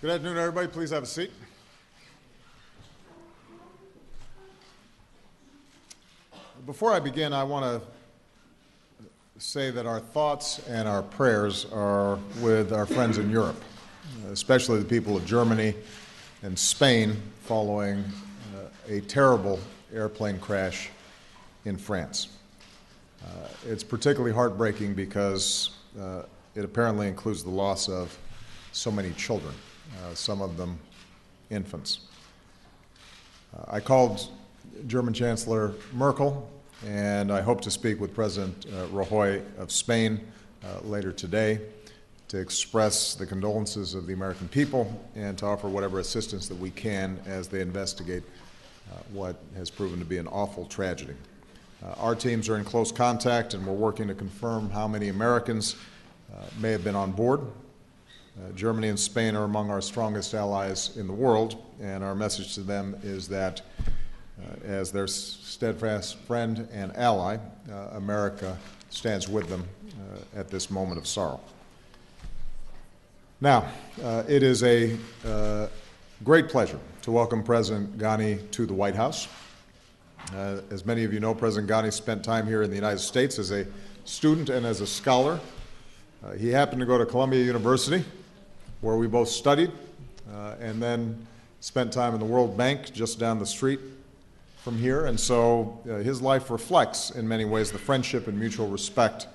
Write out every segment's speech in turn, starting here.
Good afternoon, everybody. Please have a seat. Before I begin, I want to say that our thoughts and our prayers are with our friends in Europe, especially the people of Germany and Spain following a terrible airplane crash in France. It's particularly heartbreaking because it apparently includes the loss of so many children, some of them infants. I called German Chancellor Merkel, and I hope to speak with President Rajoy of Spain later today to express the condolences of the American people and to offer whatever assistance that we can as they investigate what has proven to be an awful tragedy. Our teams are in close contact, and we're working to confirm how many Americans may have been on board. Germany and Spain are among our strongest allies in the world, and our message to them is that as their steadfast friend and ally, America stands with them at this moment of sorrow. Now, it is a great pleasure to welcome President Ghani to the White House. As many of you know, President Ghani spent time here in the United States as a student and as a scholar. He happened to go to Columbia University, where we both studied, and then spent time in the World Bank just down the street from here. And so his life reflects, in many ways, the friendship and mutual respect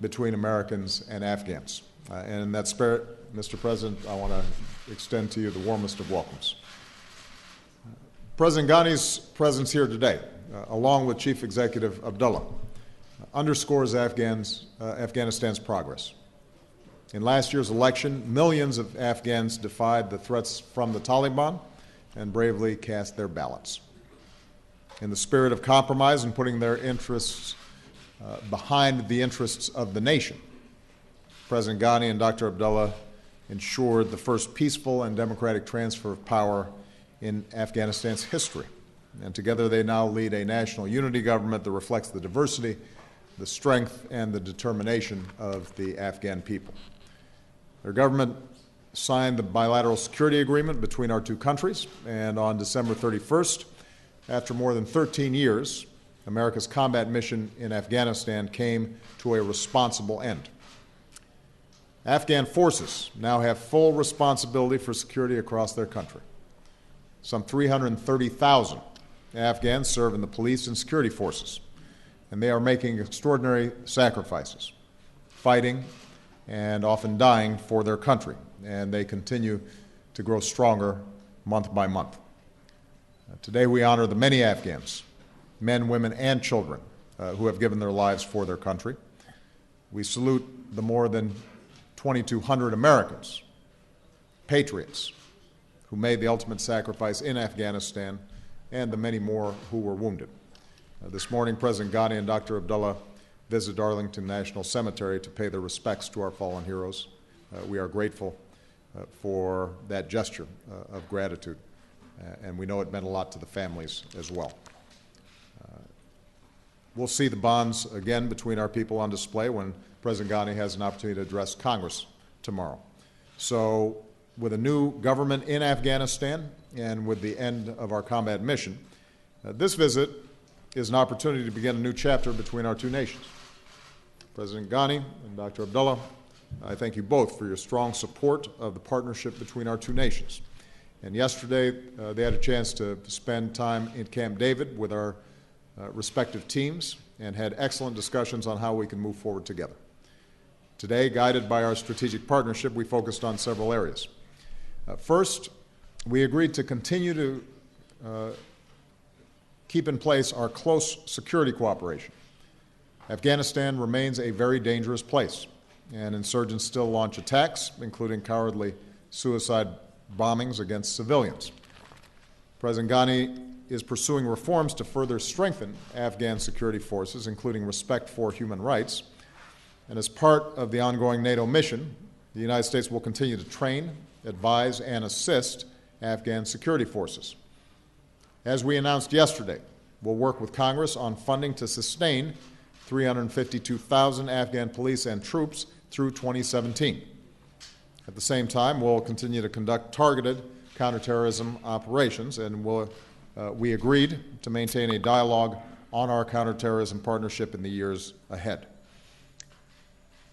between Americans and Afghans. And in that spirit, Mr. President, I want to extend to you the warmest of welcomes. President Ghani's presence here today, along with Chief Executive Abdullah, underscores Afghanistan's progress. In last year's election, millions of Afghans defied the threats from the Taliban and bravely cast their ballots. In the spirit of compromise and putting their interests behind the interests of the nation, President Ghani and Dr. Abdullah ensured the first peaceful and democratic transfer of power in Afghanistan's history. And together they now lead a national unity government that reflects the diversity, the strength, and the determination of the Afghan people. Their government signed the bilateral security agreement between our two countries, and on December 31st, after more than 13 years, America's combat mission in Afghanistan came to a responsible end. Afghan forces now have full responsibility for security across their country. Some 330,000 Afghans serve in the police and security forces, and they are making extraordinary sacrifices, fighting and often dying for their country, and they continue to grow stronger month by month. Today we honor the many Afghans, men, women, and children who have given their lives for their country. We salute the more than 2,200 Americans, patriots, who made the ultimate sacrifice in Afghanistan, and the many more who were wounded. This morning, President Ghani and Dr. Abdullah visited Arlington National Cemetery to pay their respects to our fallen heroes. We are grateful for that gesture of gratitude, and we know it meant a lot to the families as well. We'll see the bonds again between our people on display when President Ghani has an opportunity to address Congress tomorrow. So, with a new government in Afghanistan and with the end of our combat mission, this visit is an opportunity to begin a new chapter between our two nations. President Ghani and Dr. Abdullah, I thank you both for your strong support of the partnership between our two nations. And yesterday, they had a chance to spend time in Camp David with our respective teams and had excellent discussions on how we can move forward together. Today, guided by our strategic partnership, we focused on several areas. First, we agreed to continue to keep in place our close security cooperation. Afghanistan remains a very dangerous place, and insurgents still launch attacks, including cowardly suicide bombings against civilians. President Ghani is pursuing reforms to further strengthen Afghan security forces, including respect for human rights. And as part of the ongoing NATO mission, the United States will continue to train, advise, and assist Afghan security forces. As we announced yesterday, we'll work with Congress on funding to sustain 352,000 Afghan police and troops through 2017. At the same time, we'll continue to conduct targeted counterterrorism operations, and we agreed to maintain a dialogue on our counterterrorism partnership in the years ahead.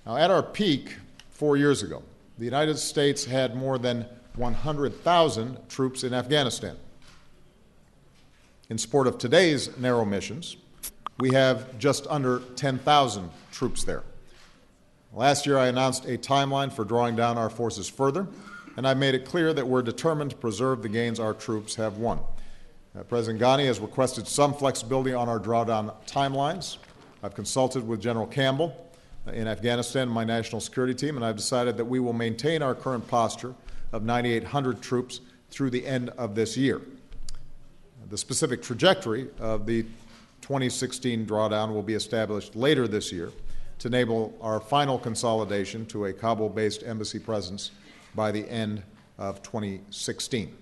Now, at our peak 4 years ago, the United States had more than 100,000 troops in Afghanistan. In support of today's narrow missions, we have just under 10,000 troops there. Last year, I announced a timeline for drawing down our forces further, and I made it clear that we're determined to preserve the gains our troops have won. President Ghani has requested some flexibility on our drawdown timelines. I've consulted with General Campbell in Afghanistan and my national security team, and I've decided that we will maintain our current posture of 9,800 troops through the end of this year. The specific trajectory of the 2016 drawdown will be established later this year to enable our final consolidation to a Kabul-based embassy presence by the end of 2016.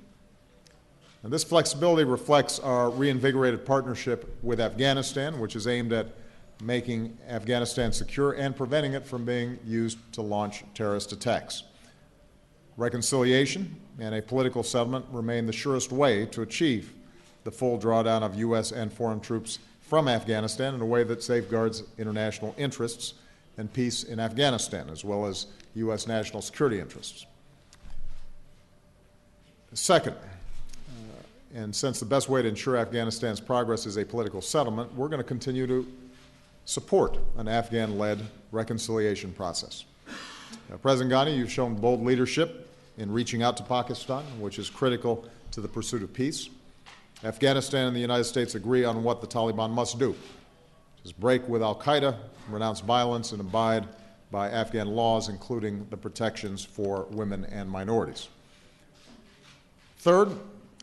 And this flexibility reflects our reinvigorated partnership with Afghanistan, which is aimed at making Afghanistan secure and preventing it from being used to launch terrorist attacks. Reconciliation and a political settlement remain the surest way to achieve the full drawdown of U.S. and foreign troops from Afghanistan in a way that safeguards international interests and peace in Afghanistan, as well as U.S. national security interests. Second, and since the best way to ensure Afghanistan's progress is a political settlement, we're going to continue to support an Afghan-led reconciliation process. President Ghani, you've shown bold leadership in reaching out to Pakistan, which is critical to the pursuit of peace. Afghanistan and the United States agree on what the Taliban must do: just break with al-Qaeda, renounce violence, and abide by Afghan laws, including the protections for women and minorities. Third,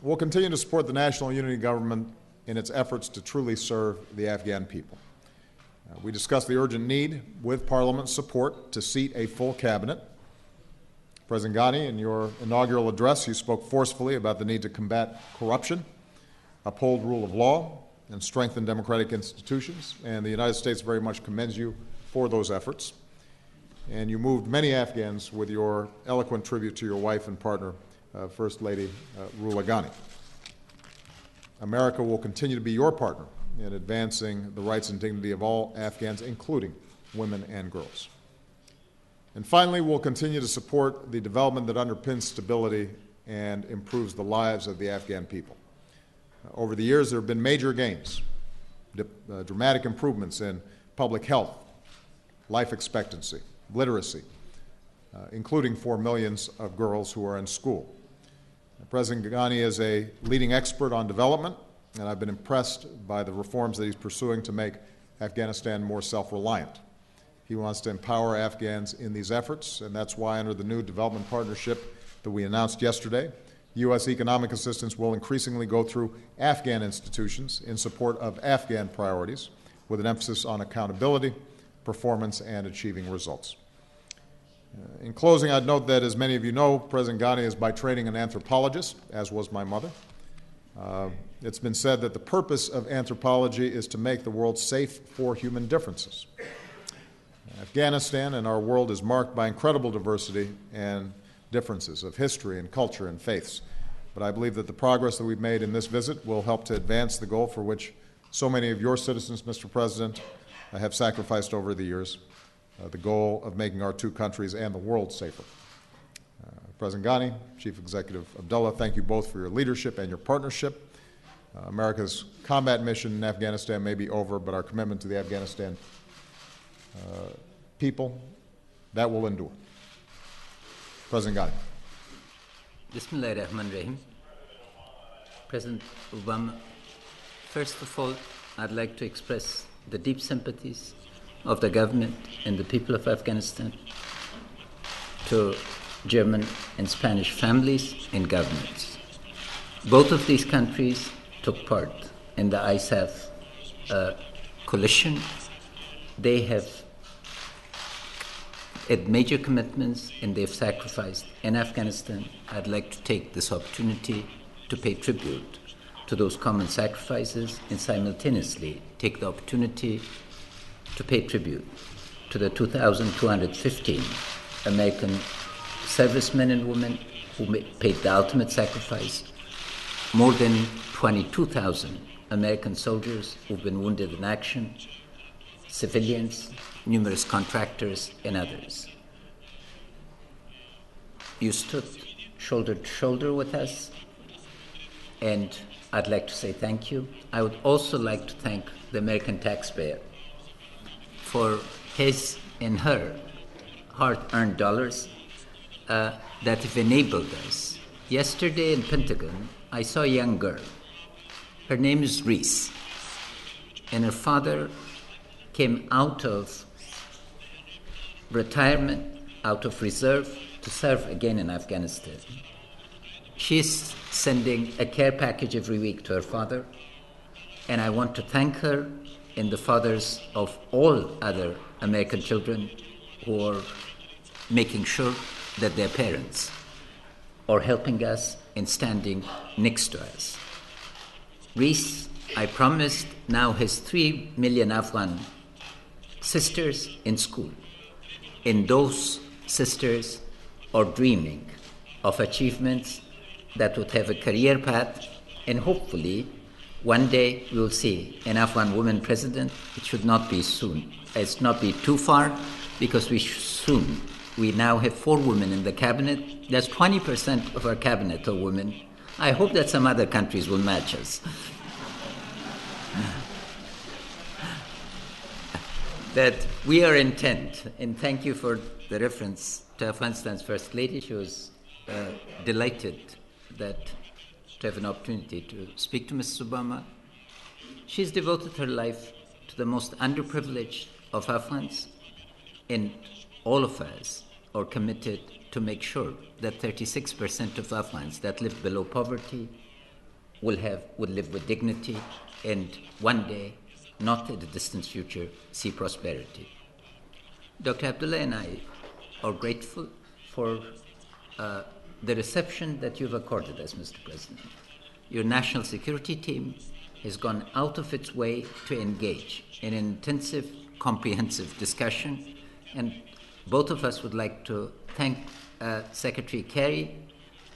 we'll continue to support the National Unity Government in its efforts to truly serve the Afghan people. We discussed the urgent need, with Parliament's support, to seat a full cabinet. President Ghani, in your inaugural address, you spoke forcefully about the need to combat corruption, uphold rule of law, and strengthen democratic institutions, and the United States very much commends you for those efforts. And you moved many Afghans with your eloquent tribute to your wife and partner, First Lady Rula Ghani. America will continue to be your partner in advancing the rights and dignity of all Afghans, including women and girls. And finally, we'll continue to support the development that underpins stability and improves the lives of the Afghan people. Over the years, there have been major gains, dramatic improvements in public health, life expectancy, literacy, including for millions of girls who are in school. President Ghani is a leading expert on development, and I've been impressed by the reforms that he's pursuing to make Afghanistan more self-reliant. He wants to empower Afghans in these efforts, and that's why under the new development partnership that we announced yesterday, U.S. economic assistance will increasingly go through Afghan institutions in support of Afghan priorities, with an emphasis on accountability, performance, and achieving results. In closing, I'd note that, as many of you know, President Ghani is by training an anthropologist, as was my mother. It's been said that the purpose of anthropology is to make the world safe for human differences. Afghanistan and our world is marked by incredible diversity and differences of history and culture and faiths. But I believe that the progress that we've made in this visit will help to advance the goal for which so many of your citizens, Mr. President, have sacrificed over the years, the goal of making our two countries and the world safer. President Ghani, Chief Executive Abdullah, thank you both for your leadership and your partnership. America's combat mission in Afghanistan may be over, but our commitment to the Afghanistan people, that will endure. President Ghani. Bismillahirrahmanirrahim. President Obama, first of all, I'd like to express the deep sympathies of the government and the people of Afghanistan to German and Spanish families and governments. Both of these countries took part in the ISAF coalition. They have had major commitments and they've sacrificed in Afghanistan. I'd like to take this opportunity to pay tribute to those common sacrifices and simultaneously take the opportunity to pay tribute to the 2,215 American servicemen and women who paid the ultimate sacrifice, more than 22,000 American soldiers who've been wounded in action, civilians, numerous contractors, and others. You stood shoulder to shoulder with us, and I'd like to say thank you. I would also like to thank the American taxpayer for his and her hard-earned dollars that have enabled us. Yesterday in Pentagon, I saw a young girl. Her name is Reese, and her father came out of retirement, out of reserve, to serve again in Afghanistan. She's sending a care package every week to her father, and I want to thank her and the fathers of all other American children who are making sure that their parents are helping us and standing next to us. Reese, I promised, now has 3 million Afghan sisters in school, and those sisters are dreaming of achievements that would have a career path, and hopefully one day we will see an Afghan woman president. It should not be soon. It's not be too far, because we now have 4 women in the cabinet. That's 20% of our cabinet are women. I hope that some other countries will match us. That we are intent, and thank you for the reference to Afghanistan's First Lady. She was delighted to have an opportunity to speak to Mrs. Obama. She's devoted her life to the most underprivileged of Afghans, and all of us are committed to make sure that 36% of Afghans that live below poverty will live with dignity, and one day, not in the distant future, see prosperity. Dr. Abdullah and I are grateful for the reception that you've accorded us, Mr. President. Your national security team has gone out of its way to engage in an intensive, comprehensive discussion, and both of us would like to thank Secretary Kerry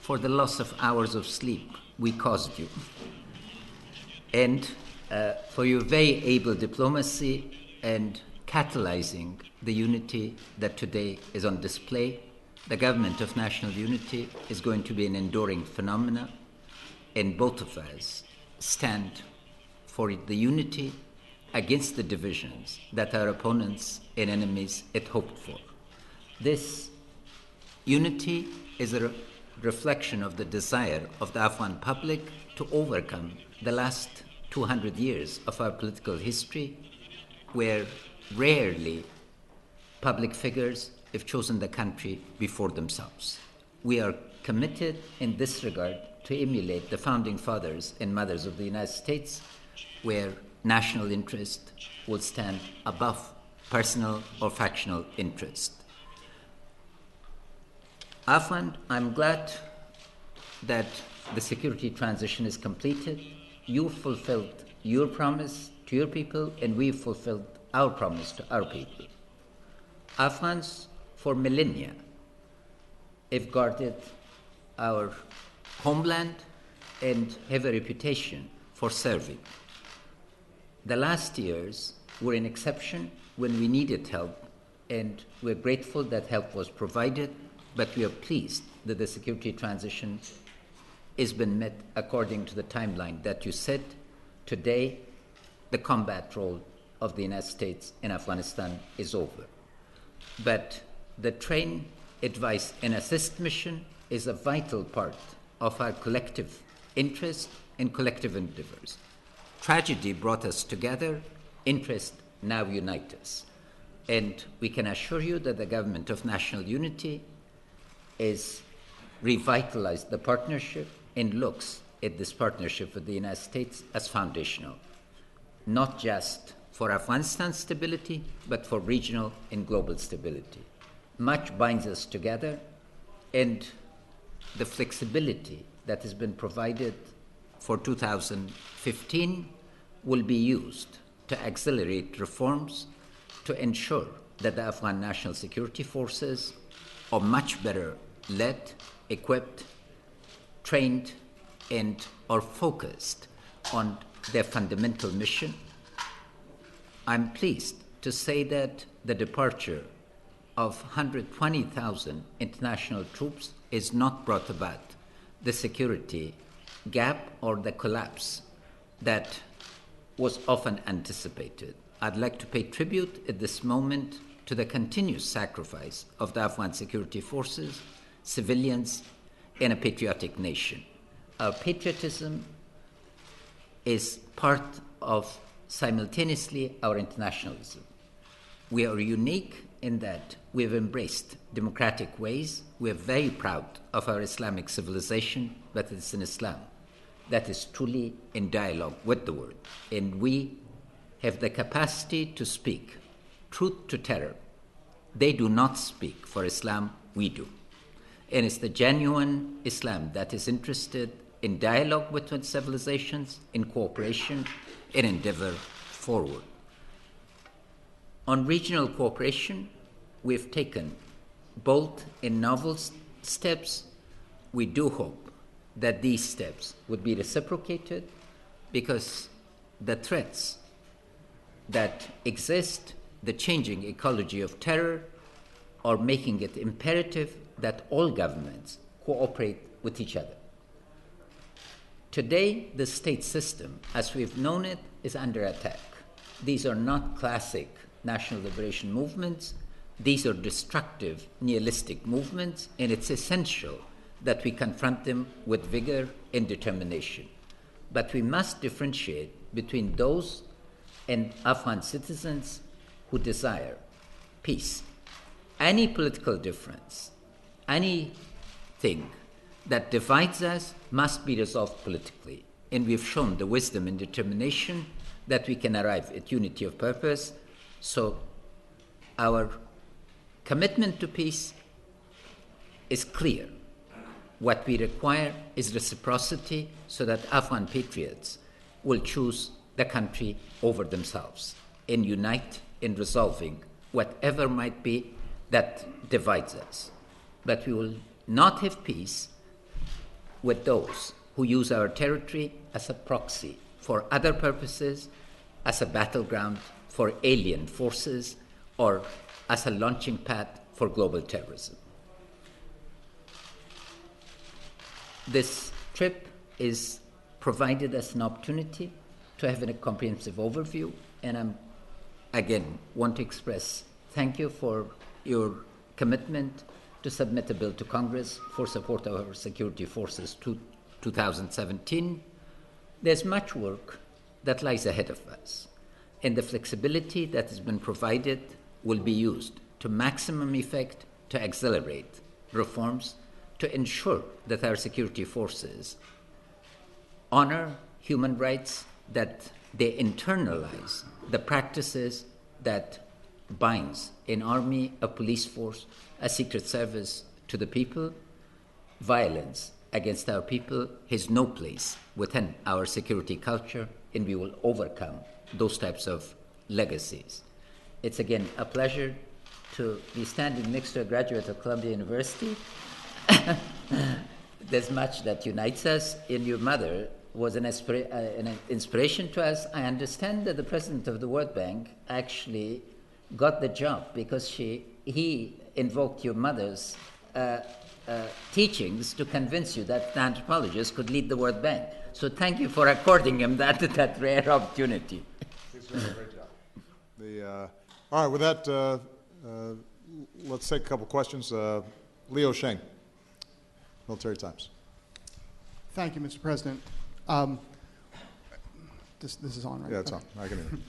for the loss of hours of sleep we caused you, and for your very able diplomacy and catalyzing the unity that today is on display. The government of national unity is going to be an enduring phenomenon, and both of us stand for the unity against the divisions that our opponents and enemies had hoped for. This unity is a reflection of the desire of the Afghan public to overcome the last 200 years of our political history, where rarely public figures have chosen the country before themselves. We are committed in this regard to emulate the founding fathers and mothers of the United States, where national interest will stand above personal or factional interest. Afghan, I'm glad that the security transition is completed. You fulfilled your promise to your people, and we fulfilled our promise to our people. Afghans, for millennia, have guarded our homeland and have a reputation for serving. The last years were an exception when we needed help, and we're grateful that help was provided, but we are pleased that the security transition has been met according to the timeline that you set. Today, the combat role of the United States in Afghanistan is over. But the train, advise, and assist mission is a vital part of our collective interest and collective endeavors. Tragedy brought us together, interest now unite us. And we can assure you that the government of national unity is revitalized the partnership and looks at this partnership with the United States as foundational, not just for Afghanistan's stability, but for regional and global stability. Much binds us together, and the flexibility that has been provided for 2015 will be used to accelerate reforms to ensure that the Afghan National Security Forces are much better led, equipped, trained, and are focused on their fundamental mission. I'm pleased to say that the departure of 120,000 international troops is not brought about the security gap or the collapse that was often anticipated. I'd like to pay tribute at this moment to the continuous sacrifice of the Afghan security forces, civilians, and a patriotic nation. Our patriotism is part of simultaneously our internationalism. We are unique in that we have embraced democratic ways. We are very proud of our Islamic civilization, but it's an Islam that is truly in dialogue with the world. And we have the capacity to speak truth to terror. They do not speak for Islam, we do. And it's the genuine Islam that is interested in dialogue with civilizations, in cooperation, and endeavor forward. On regional cooperation, we've taken bold and novel steps. We do hope that these steps would be reciprocated because the threats that exist, the changing ecology of terror, are making it imperative that all governments cooperate with each other. Today, the state system, as we've known it, is under attack. These are not classic national liberation movements. These are destructive, nihilistic movements, and it's essential that we confront them with vigor and determination. But we must differentiate between those and Afghan citizens who desire peace. Any political difference, anything that divides us must be resolved politically. And we've shown the wisdom and determination that we can arrive at unity of purpose. So our commitment to peace is clear. What we require is reciprocity so that Afghan patriots will choose the country over themselves and unite in resolving whatever might be that divides us. But we will not have peace with those who use our territory as a proxy for other purposes, as a battleground for alien forces, or as a launching pad for global terrorism. This trip is provided as an opportunity to have a comprehensive overview, and I again want to express thank you for your commitment to submit a bill to Congress for support of our security forces to 2017. There's much work that lies ahead of us, and the flexibility that has been provided will be used to maximum effect to accelerate reforms to ensure that our security forces honor human rights, that they internalize the practices that binds an army, a police force, a secret service to the people. Violence against our people has no place within our security culture, and we will overcome those types of legacies. It's again a pleasure to be standing next to a graduate of Columbia University. There's much that unites us, and your mother was an inspiration to us. I understand that the president of the World Bank actually got the job because he invoked your mother's teachings to convince you that the anthropologist could lead the World Bank. So thank you for according him that rare opportunity. He's doing a great job. All right, with that, let's take a couple questions. Leo Sheng, Military Times. Thank you, Mr. President. This is on, right? Yeah, it's on. I can hear you.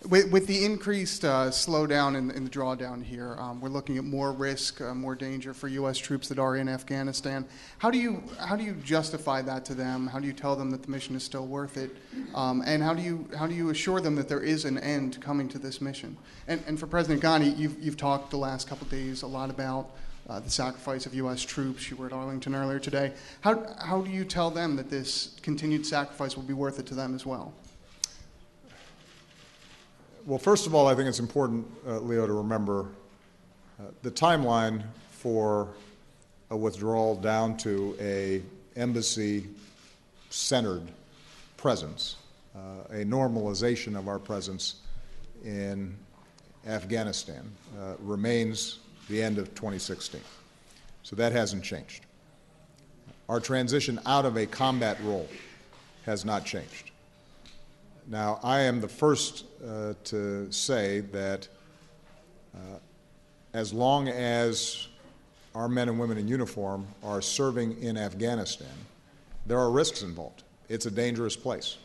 With the increased slowdown in the drawdown here, we're looking at more risk, more danger for U.S. troops that are in Afghanistan. How do you justify that to them? How do you tell them that the mission is still worth it? And how do you assure them that there is an end coming to this mission? And for President Ghani, you've talked the last couple of days a lot about the sacrifice of U.S. troops. You were at Arlington earlier today. How do you tell them that this continued sacrifice will be worth it to them as well? Well, first of all, I think it's important, Leo, to remember the timeline for a withdrawal down to a embassy-centered presence, a normalization of our presence in Afghanistan remains the end of 2016. So that hasn't changed. Our transition out of a combat role has not changed. Now, I am the first to say that as long as our men and women in uniform are serving in Afghanistan, there are risks involved. It's a dangerous place.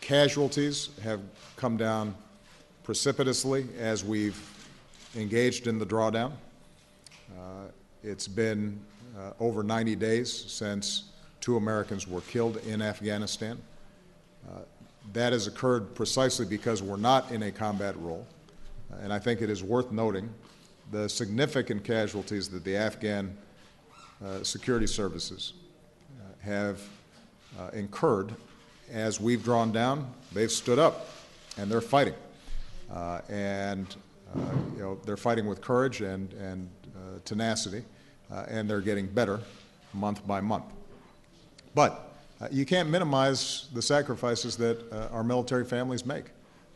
Casualties have come down precipitously as we've engaged in the drawdown. It's been over 90 days since 2 Americans were killed in Afghanistan. That has occurred precisely because we're not in a combat role, and I think it is worth noting the significant casualties that the Afghan security services have incurred. As we've drawn down, they've stood up, and they're fighting. They're fighting with courage and tenacity, and they're getting better month by month. But you can't minimize the sacrifices that our military families make.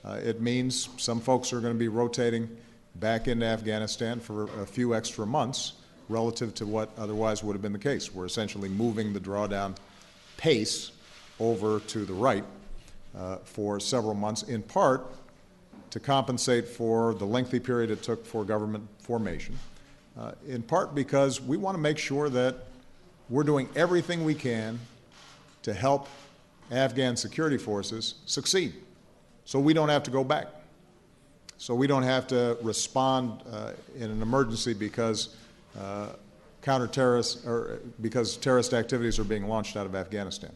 It means some folks are going to be rotating back into Afghanistan for a few extra months relative to what otherwise would have been the case. We're essentially moving the drawdown pace over to the right for several months, in part to compensate for the lengthy period it took for government formation, in part because we want to make sure that we're doing everything we can to help Afghan security forces succeed, so we don't have to go back, so we don't have to respond in an emergency because counter-terrorist or because terrorist activities are being launched out of Afghanistan.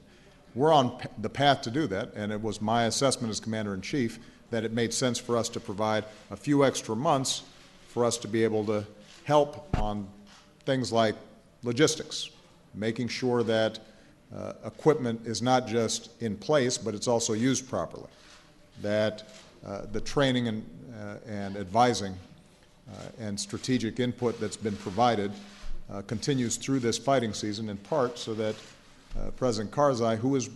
We're on the path to do that, and it was my assessment as Commander-in-Chief that it made sense for us to provide a few extra months for us to be able to help on things like logistics, making sure that equipment is not just in place, but it's also used properly, that the training and advising and strategic input that's been provided continues through this fighting season, in part so that President Karzai, who has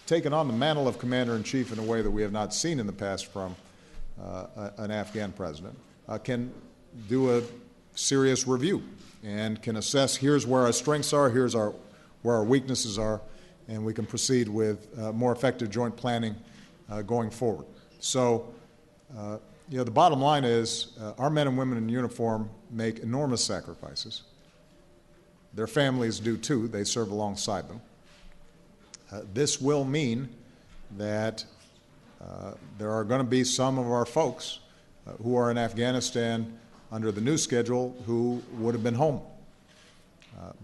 taken on the mantle of Commander-in-Chief in a way that we have not seen in the past from an Afghan president, can do a serious review and can assess, here's where our strengths are, here's where our weaknesses are, and we can proceed with more effective joint planning going forward. So, the bottom line is our men and women in uniform make enormous sacrifices. Their families do too. They serve alongside them. This will mean that there are going to be some of our folks who are in Afghanistan under the new schedule who would have been home.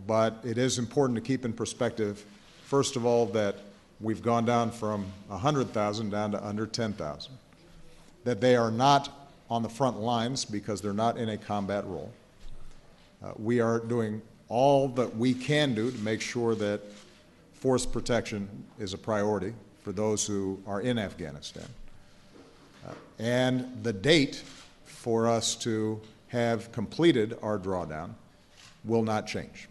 But it is important to keep in perspective, first of all, that we've gone down from 100,000 down to under 10,000, that they are not on the front lines because they're not in a combat role. We are doing all that we can do to make sure that force protection is a priority for those who are in Afghanistan. And the date for us to have completed our drawdown will not change.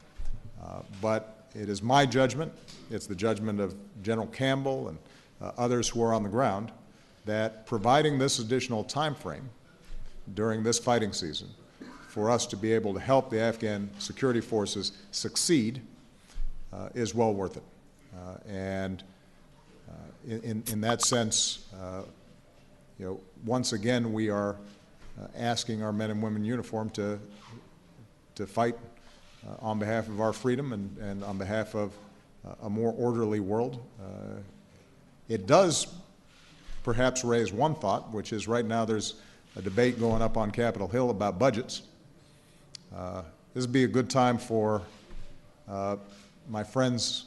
But it is my judgment, it's the judgment of General Campbell and others who are on the ground, that providing this additional time frame during this fighting season for us to be able to help the Afghan security forces succeed is well worth it. In that sense, once again, we are asking our men and women in uniform to fight on behalf of our freedom and on behalf of a more orderly world. It does perhaps raise one thought, which is right now there's a debate going up on Capitol Hill about budgets. This would be a good time for my friends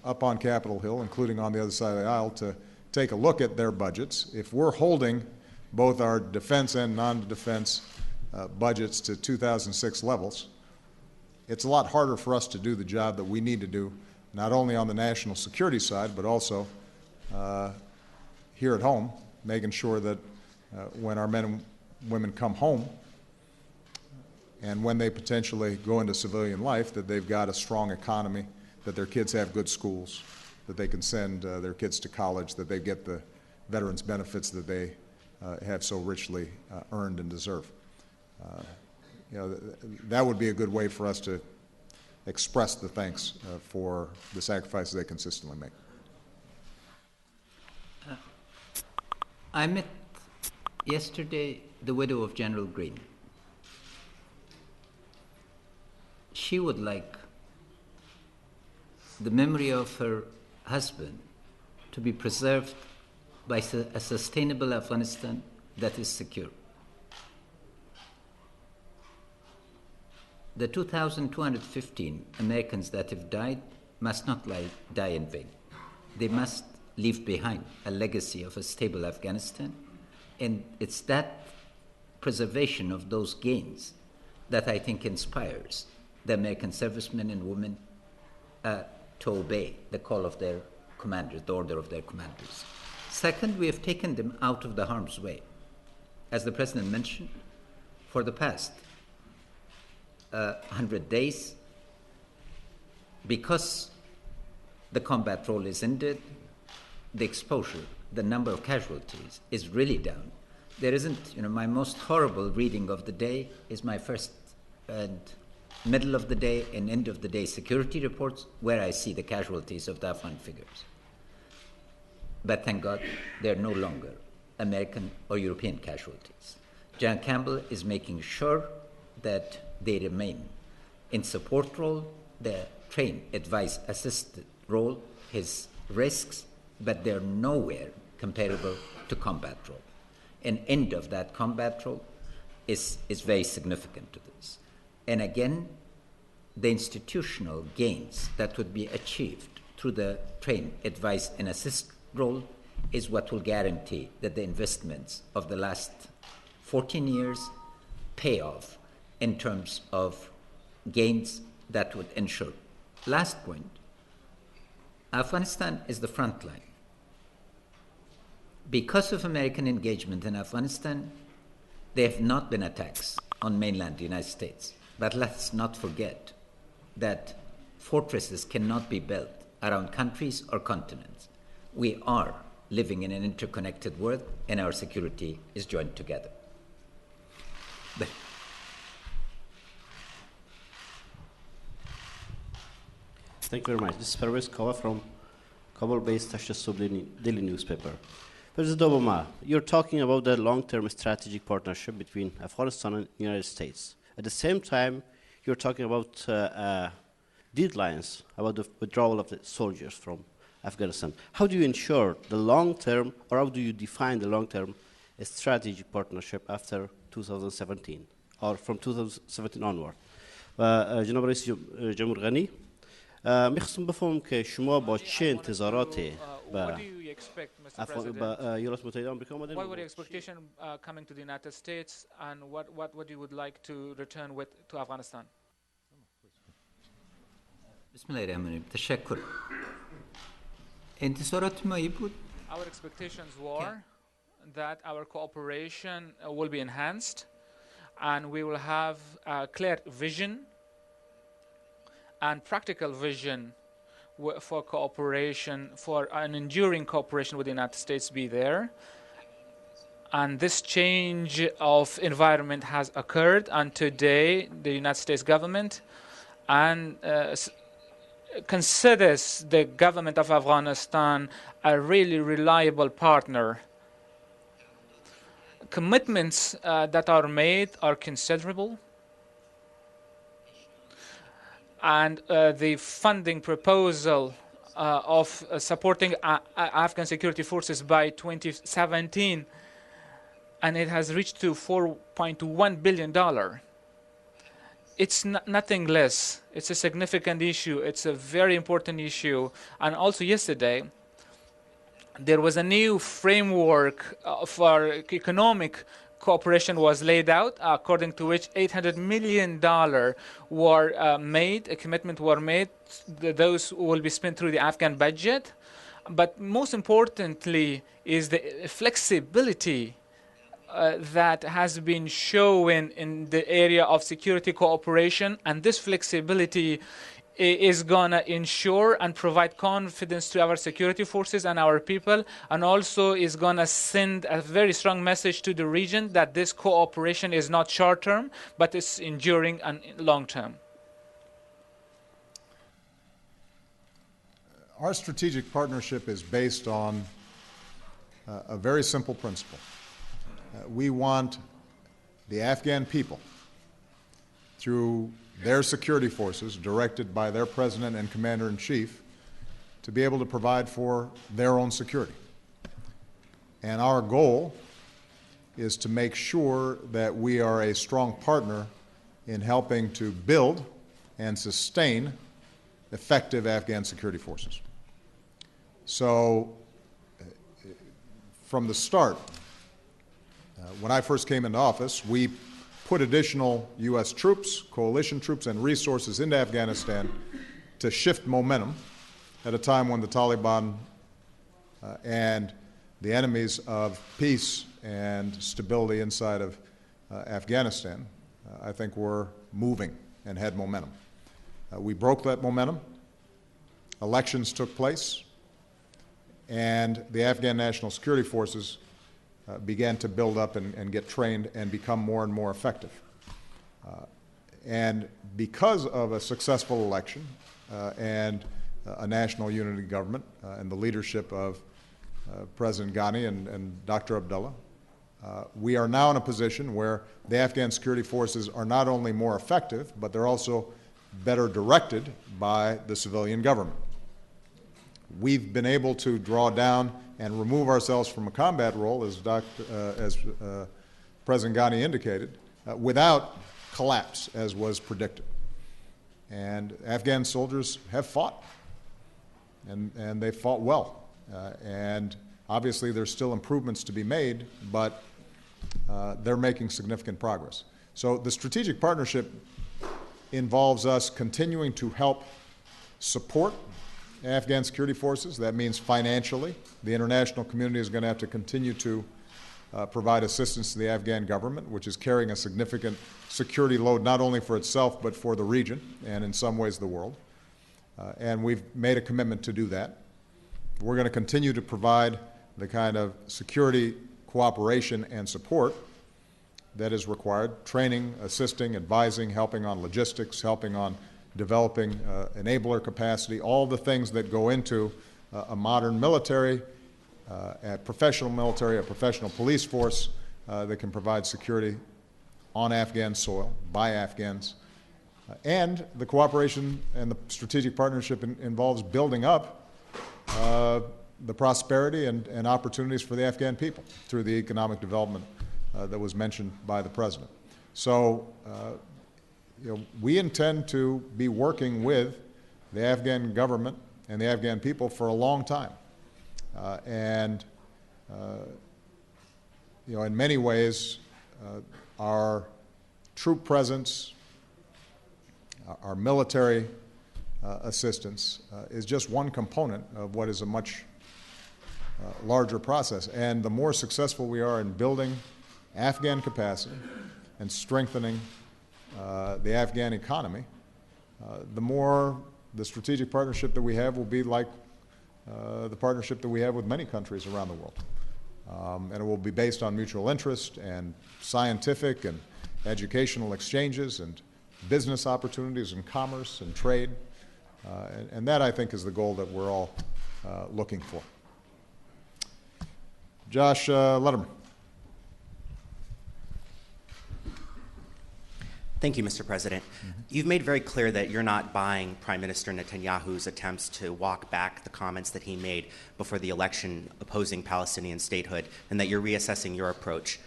up on Capitol Hill, including on the other side of the aisle, to take a look at their budgets. If we're holding both our defense and non-defense budgets to 2006 levels, it's a lot harder for us to do the job that we need to do, not only on the national security side, but also here at home, making sure that when our men and women come home, and when they potentially go into civilian life, that they've got a strong economy, that their kids have good schools, that they can send their kids to college, that they get the veterans' benefits that they have so richly earned and deserve. That would be a good way for us to express the thanks for the sacrifices they consistently make. I met yesterday the widow of General Green. She would like the memory of her husband to be preserved by a sustainable Afghanistan that is secure. The 2,215 Americans that have died must not die in vain. They must leave behind a legacy of a stable Afghanistan, and it's that preservation of those gains that I think inspires the American servicemen and women to obey the call of their commanders, the order of their commanders. Second, we have taken them out of the harm's way. As the President mentioned, for the past 100 days, because the combat role is ended, the exposure, the number of casualties is really down. There isn't, my most horrible reading of the day is my first and middle of the day and end of the day security reports, where I see the casualties of the Afghan figures. But thank God, they're no longer American or European casualties. General Campbell is making sure that they remain in support role, the train, advise, assisted role, his risks, but they're nowhere comparable to combat role. An end of that combat role is very significant to this. And again, the institutional gains that would be achieved through the train, advise, and assist role is what will guarantee that the investments of the last 14 years pay off in terms of gains that would ensure. Last point, Afghanistan is the front line. Because of American engagement in Afghanistan, there have not been attacks on mainland United States. But let's not forget that fortresses cannot be built around countries or continents. We are living in an interconnected world, and our security is joined together. Thank you very much. This is Pervez Kawa from Kabul-based Tashasub Daily newspaper. President Obama, you're talking about the long-term strategic partnership between Afghanistan and the United States. At the same time, you're talking about deadlines, about the withdrawal of the soldiers from Afghanistan. How do you ensure the long-term, or how do you define the long-term strategic partnership after 2017, or from 2017 onward? جناب رئیس جمهور غنی میخواستم بفهمم که شما با چه انتظاراتی What do you expect, Mr. President? ایالات متحده آمریکا آمدین؟ What were the expectation coming to the United States, and what you would like to return with to Afghanistan? بسم الله الرحمن الرحیم. تشکر. انتظارات ما بود. Our expectations were that our cooperation will be enhanced, and we will have a clear vision and practical vision for cooperation, for an enduring cooperation with the United States be there. And this change of environment has occurred, and today the United States government and considers the government of Afghanistan a really reliable partner. Commitments that are made are considerable, and the funding proposal of supporting Afghan security forces by 2017, and it has reached to $4.1 billion. It's nothing less. It's a significant issue. It's a very important issue. And also yesterday, there was a new framework for economic cooperation was laid out, according to which $800 million were made, a commitment were made. Those will be spent through the Afghan budget. But most importantly is the flexibility that has been shown in the area of security cooperation, and this flexibility is going to ensure and provide confidence to our security forces and our people, and also is going to send a very strong message to the region that this cooperation is not short-term, but it's enduring and long-term. Our strategic partnership is based on a very simple principle. We want the Afghan people, through their security forces, directed by their president and commander-in-chief, to be able to provide for their own security. And our goal is to make sure that we are a strong partner in helping to build and sustain effective Afghan security forces. So, from the start, when I first came into office, we put additional U.S. troops, coalition troops, and resources into Afghanistan to shift momentum at a time when the Taliban and the enemies of peace and stability inside of Afghanistan, I think, were moving and had momentum. We broke that momentum. Elections took place, and the Afghan National Security Forces began to build up and get trained and become more and more effective. And because of a successful election and a national unity government and the leadership of President Ghani and Dr. Abdullah, we are now in a position where the Afghan security forces are not only more effective, but they're also better directed by the civilian government. We've been able to draw down and remove ourselves from a combat role, as President Ghani indicated, without collapse, as was predicted. And Afghan soldiers have fought, and they fought well. And obviously there's still improvements to be made, but they're making significant progress. So the strategic partnership involves us continuing to help support Afghan security forces. That means financially. The international community is going to have to continue to provide assistance to the Afghan government, which is carrying a significant security load not only for itself but for the region and in some ways the world. And we've made a commitment to do that. We're going to continue to provide the kind of security cooperation and support that is required, training, assisting, advising, helping on logistics, helping on developing enabler capacity, all the things that go into a modern military, a professional military, a professional police force that can provide security on Afghan soil by Afghans. And the cooperation and the strategic partnership involves building up the prosperity and opportunities for the Afghan people through the economic development that was mentioned by the President. So, we intend to be working with the Afghan government and the Afghan people for a long time. In many ways, our troop presence, our military assistance is just one component of what is a much larger process. And the more successful we are in building Afghan capacity and strengthening the Afghan economy, the more the strategic partnership that we have will be like the partnership that we have with many countries around the world. And it will be based on mutual interest and scientific and educational exchanges and business opportunities and commerce and trade. And that, I think, is the goal that we're all looking for. Josh Letterman. Thank you, Mr. President. You've made very clear that you're not buying Prime Minister Netanyahu's attempts to walk back the comments that he made before the election opposing Palestinian statehood, and that you're reassessing your approach.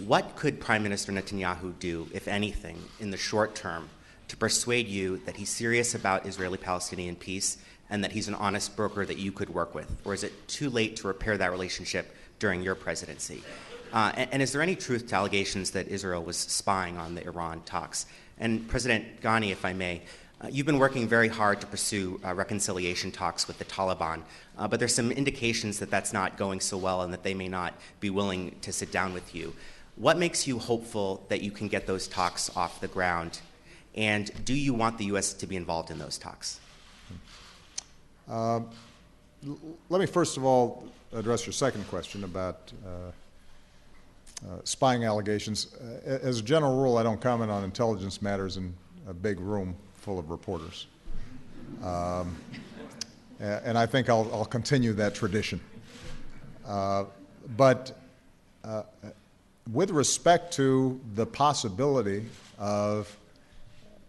What could Prime Minister Netanyahu do, if anything, in the short term to persuade you that he's serious about Israeli-Palestinian peace and that he's an honest broker that you could work with? Or is it too late to repair that relationship during your presidency? And is there any truth to allegations that Israel was spying on the Iran talks? And President Ghani, if I may, You've been working very hard to pursue reconciliation talks with the Taliban, but there's some indications that that's not going so well and that they may not be willing to sit down with you. What makes you hopeful that you can get those talks off the ground? And do you want the U.S. to be involved in those talks? Let me first of all address your second question about spying allegations. As a general rule, I don't comment on intelligence matters in a big room full of reporters. And I think I'll continue that tradition. But with respect to the possibility of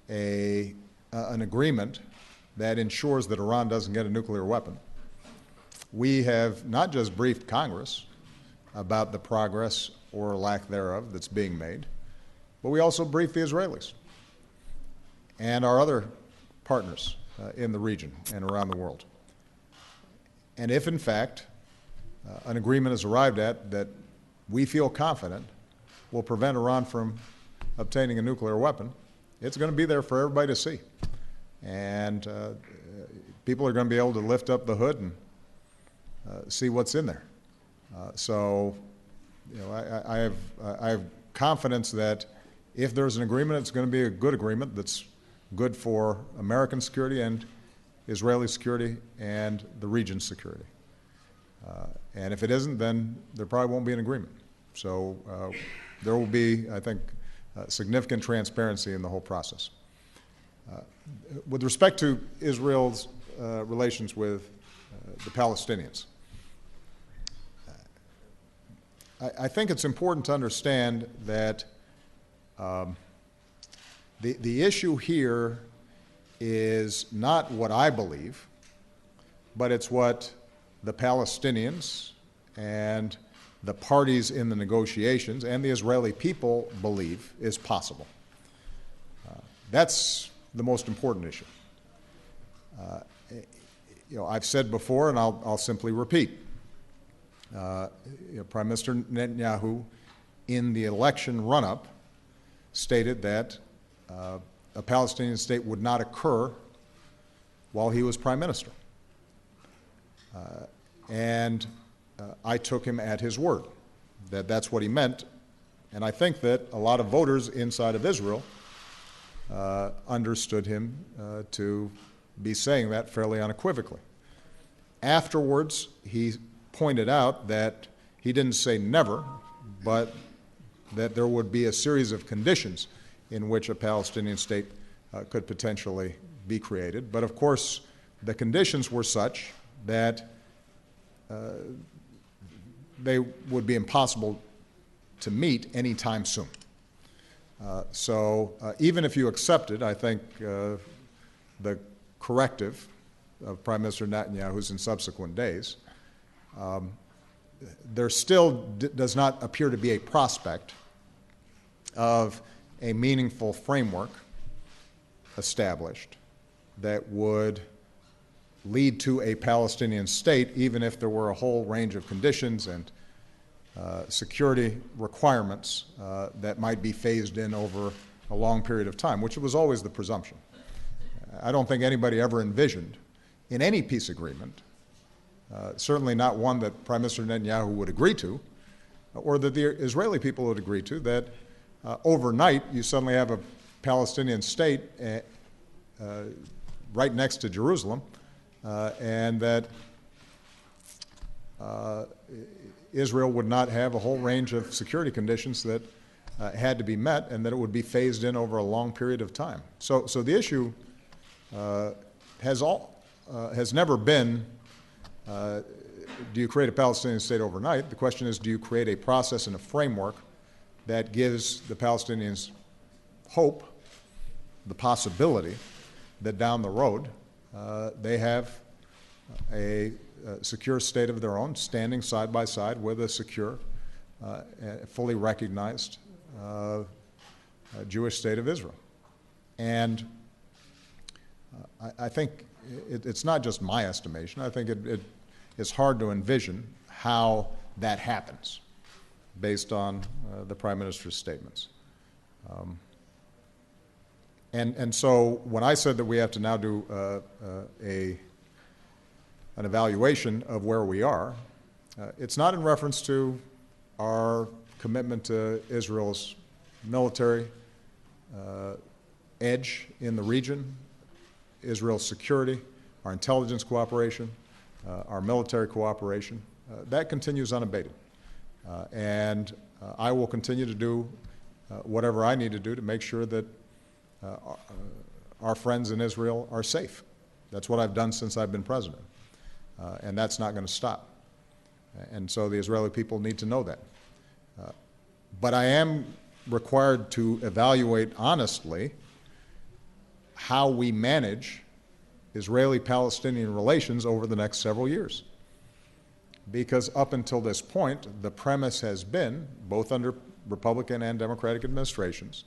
an agreement that ensures that Iran doesn't get a nuclear weapon, we have not just briefed Congress about the progress or lack thereof that's being made, but we also briefed the Israelis and our other partners in the region and around the world. And if, in fact, an agreement is arrived at that we feel confident will prevent Iran from obtaining a nuclear weapon, it's going to be there for everybody to see. And people are going to be able to lift up the hood and see what's in there. So, you know, I have confidence that if there's an agreement, it's going to be a good agreement that's good for American security and Israeli security and the region's security. And if it isn't, then there probably won't be an agreement. So there will be, I think, significant transparency in the whole process. With respect to Israel's relations with the Palestinians, I think it's important to understand that the issue here is not what I believe, but it's what the Palestinians and the parties in the negotiations and the Israeli people believe is possible. That's the most important issue. You know, I've said before, and I'll simply repeat. Prime Minister Netanyahu, in the election run-up, stated that a Palestinian state would not occur while he was prime minister. And I took him at his word, that that's what he meant. And I think that a lot of voters inside of Israel understood him to be saying that fairly unequivocally. Afterwards, he pointed out that he didn't say never, but that there would be a series of conditions in which a Palestinian state could potentially be created. But of course, the conditions were such that they would be impossible to meet anytime soon. So even if you accepted, I think, the corrective of Prime Minister Netanyahu's in subsequent days, there still does not appear to be a prospect of a meaningful framework established that would lead to a Palestinian state, even if there were a whole range of conditions and security requirements that might be phased in over a long period of time, which was always the presumption. I don't think anybody ever envisioned in any peace agreement, certainly not one that Prime Minister Netanyahu would agree to, or that the Israeli people would agree to, that overnight you suddenly have a Palestinian state right next to Jerusalem, and that Israel would not have a whole range of security conditions that had to be met, and that it would be phased in over a long period of time. So the issue has never been, do you create a Palestinian state overnight? The question is, do you create a process and a framework that gives the Palestinians hope, the possibility that down the road they have a secure state of their own, standing side by side with a secure, fully recognized Jewish state of Israel. And I think it's not just my estimation. I think it's hard to envision how that happens based on the Prime Minister's statements. And so when I said that we have to now do an evaluation of where we are, it's not in reference to our commitment to Israel's military edge in the region, Israel's security, our intelligence cooperation, our military cooperation. That continues unabated. And I will continue to do whatever I need to do to make sure that our friends in Israel are safe. That's what I've done since I've been president. And that's not going to stop. And so the Israeli people need to know that. But I am required to evaluate honestly how we manage Israeli-Palestinian relations over the next several years. Because up until this point, the premise has been, both under Republican and Democratic administrations,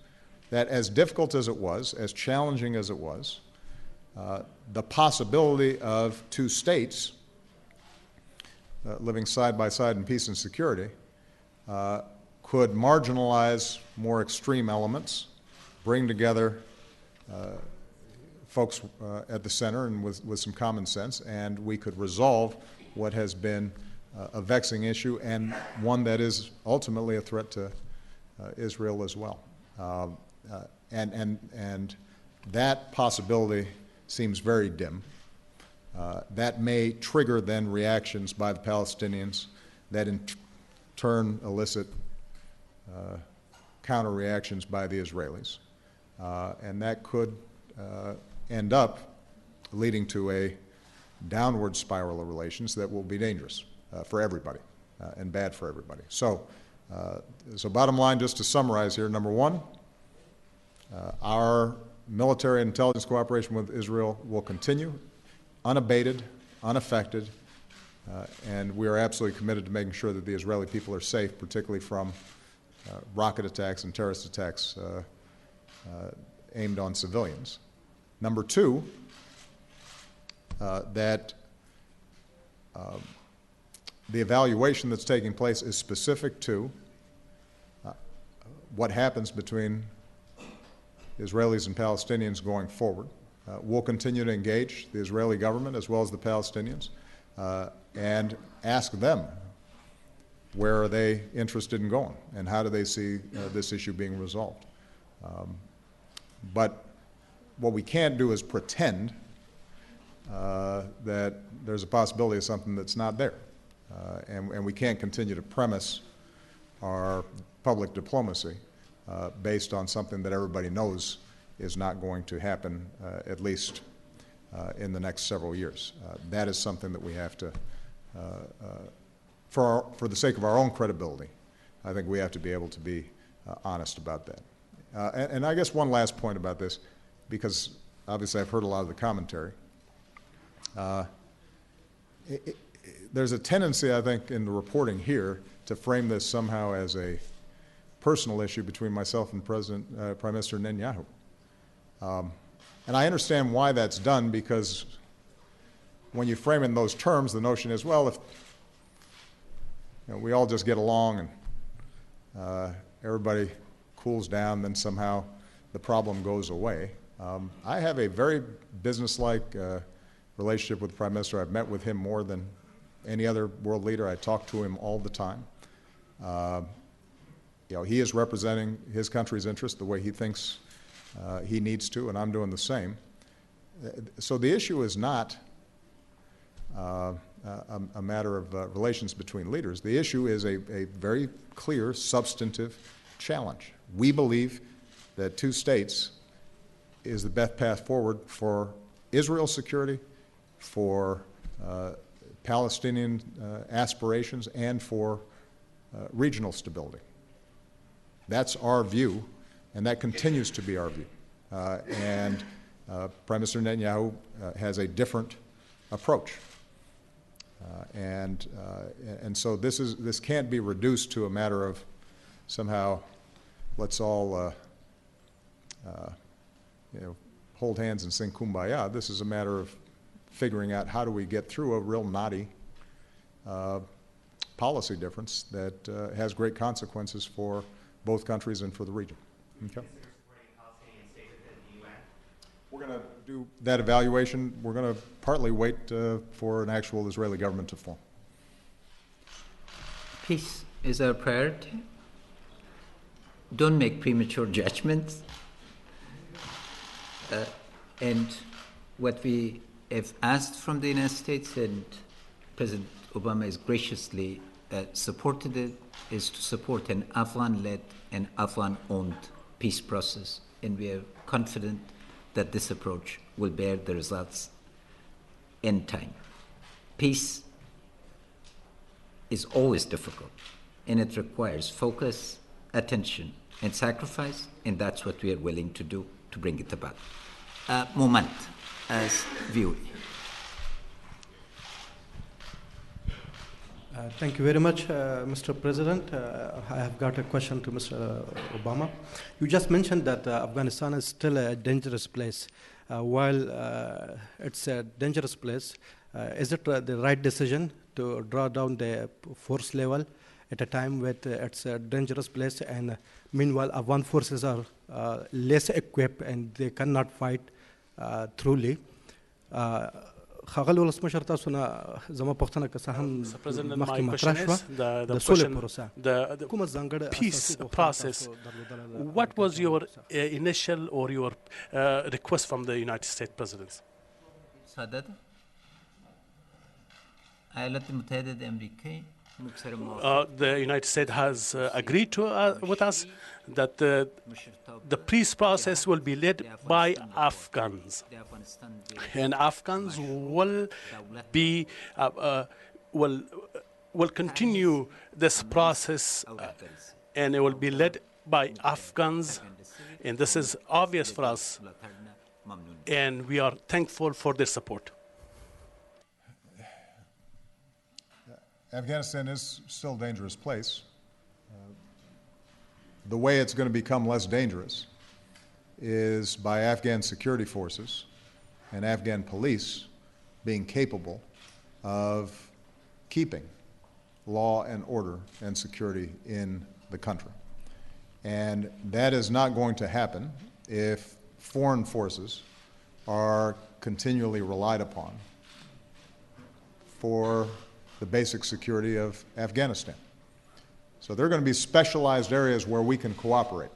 that as difficult as it was, as challenging as it was, the possibility of two states living side by side in peace and security could marginalize more extreme elements, bring together folks at the center and with some common sense, and we could resolve what has been a vexing issue and one that is ultimately a threat to Israel as well. And that possibility seems very dim. That may trigger then reactions by the Palestinians that in turn elicit counter reactions by the Israelis. And that could end up leading to a downward spiral of relations that will be dangerous for everybody and bad for everybody. So bottom line, just to summarize here, number one, our military and intelligence cooperation with Israel will continue, unabated, unaffected, and we are absolutely committed to making sure that the Israeli people are safe, particularly from rocket attacks and terrorist attacks aimed on civilians. Number two, that the evaluation that's taking place is specific to what happens between Israelis and Palestinians going forward. We'll continue to engage the Israeli government as well as the Palestinians and ask them where are they interested in going and how do they see this issue being resolved. But what we can't do is pretend that there's a possibility of something that's not there. And we can't continue to premise our public diplomacy based on something that everybody knows is not going to happen, at least in the next several years. That is something that we have to, for the sake of our own credibility, I think we have to be able to be honest about that. And I guess one last point about this, because obviously I've heard a lot of the commentary. There's a tendency, I think, in the reporting here to frame this somehow as a personal issue between myself and Prime Minister Netanyahu. And I understand why that's done, because when you frame it in those terms, the notion is, well, if we all just get along and everybody cools down, then somehow the problem goes away. I have a very businesslike relationship with the Prime Minister. I've met with him more than any other world leader. I talk to him all the time. He is representing his country's interest the way he thinks he needs to, and I'm doing the same. So the issue is not a matter of relations between leaders. The issue is a very clear, substantive challenge. We believe that two states is the best path forward for Israel's security, for Palestinian aspirations, and for regional stability. That's our view, and that continues to be our view. And Prime Minister Netanyahu has a different approach. And so this can't be reduced to a matter of somehow let's all hold hands and sing Kumbaya. This is a matter of figuring out how do we get through a real knotty policy difference that has great consequences for both countries and for the region. Okay? Is there supporting Palestinian statehood in the UN? we're going to do that evaluation. We're going to partly wait for an actual Israeli government to form. Peace is our priority. Don't make premature judgments. And what we have asked from the United States, and President Obama has graciously supported it, is to support an Afghan-led and Afghan-owned peace process. And we are confident that this approach will bear the results in time. Peace is always difficult, and it requires focus, attention, and sacrifice, and that's what we are willing to do to bring it about. Moment as view. Thank you very much, Mr. President. I have got a question to Mr. Obama. You just mentioned that Afghanistan is still a dangerous place. While it's a dangerous place, is it the right decision to draw down the force level at a time when it's a dangerous place, and meanwhile Afghan forces are less equipped and they cannot fight truly? خغل ولسمشر تاسو نه زما پښتنه که څه هم مخکې مطرح شوه د سولې پروسه کومه ځانګړې peace process. What was your initial or your request from the United States President? سعادت ایالات متحده امریکایی The United States has agreed to with us that the peace process will be led by Afghans, and Afghans will be will continue this process, and it will be led by Afghans, and this is obvious for us, and we are thankful for their support. Afghanistan is still a dangerous place. The way it's going to become less dangerous is by Afghan security forces and Afghan police being capable of keeping law and order and security in the country. And that is not going to happen if foreign forces are continually relied upon for the basic security of Afghanistan. So there are going to be specialized areas where we can cooperate,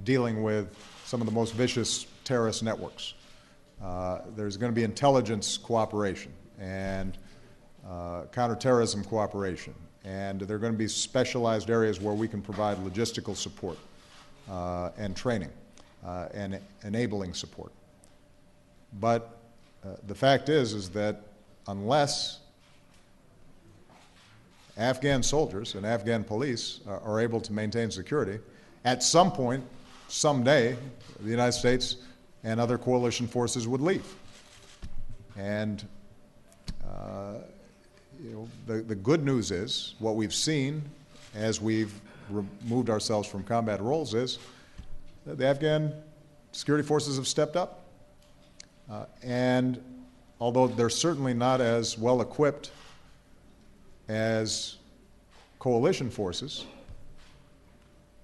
dealing with some of the most vicious terrorist networks. There's going to be intelligence cooperation and counterterrorism cooperation, and there are going to be specialized areas where we can provide logistical support and training and enabling support. But the fact is that unless Afghan soldiers and Afghan police are able to maintain security, at some point, someday, the United States and other coalition forces would leave. And the good news is, what we've seen as we've removed ourselves from combat roles is that the Afghan security forces have stepped up. And although they're certainly not as well equipped as coalition forces,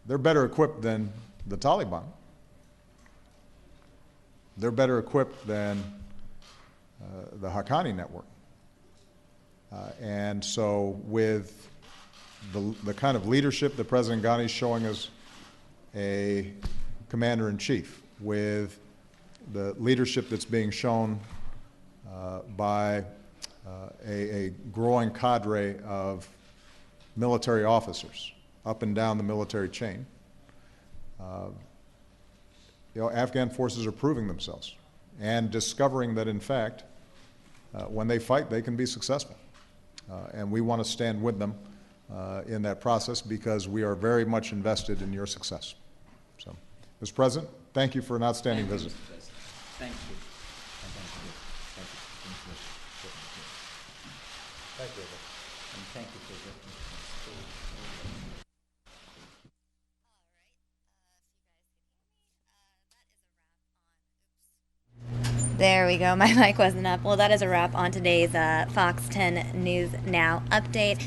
they're better equipped than the Taliban. They're better equipped than the Haqqani network. And so with the kind of leadership that President Ghani is showing as a commander-in-chief, with the leadership that's being shown by a growing cadre of military officers up and down the military chain, Afghan forces are proving themselves and discovering that, in fact, when they fight, they can be successful. And we want to stand with them in that process because we are very much invested in your success. So, Mr. President, thank you for an outstanding visit. Thank you. Thank you. And thank you for that. There we go. My mic wasn't up. Well, that is a wrap on today's Fox 10 News Now update.